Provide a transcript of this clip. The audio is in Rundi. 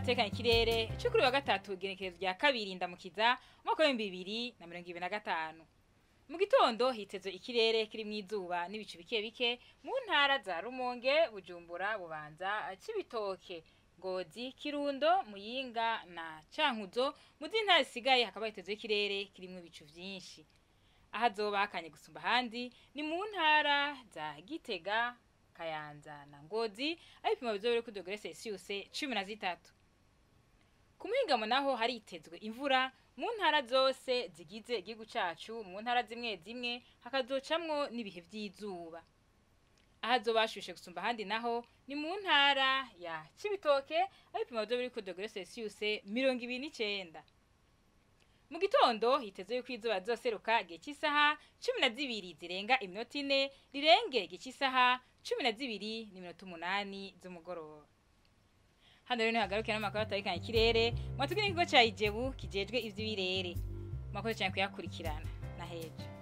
atekanye ikirere cyo kuri wa gatatu igenekerezo rya kabiri ndamukiza umwaka wa 2025. Mu gitondo hitezwe ikirere kiri mwizuba n'ibicu bike bike mu ntara za Rumonge, Bujumbura, Bubanza, Cibitoke, Ngozi, Kirundo, Muyinga na Cankuzo. Mu zintara zisigaye hakaba hitezwe ikirere kirimwe ibicu vyinshi. Ahazoba akanye gusumba handi ni mu ntara za Gitega, Kayanza na Ngozi, abipima bizobere ku dogere Celsius 13. Ku muhingamo naho haritezwe imvura mu ntara zose zigize igihugu cacu. Mu ntara zimwe zimwe hakazocamwo n'ibihe vy'izuba. Ahazoba hashushe gusumba handi naho ni mu ntara ya Cibitoke, abipima bizobere ku dogere Celsius 29. Mu gitondo hitezwe yuko izuba rizoseruka igihe cy'isaha 12 zirenga iminota 4 rirenge igihe cy'isaha 12:08 z'umugoroba. Hano rero hagaruke n'amakuru atekanye ikirere mwatugire ikigo ca Ijebu kijejwe ivy'ibirere. Mwakoze cyane kuyakurikirana na hejo.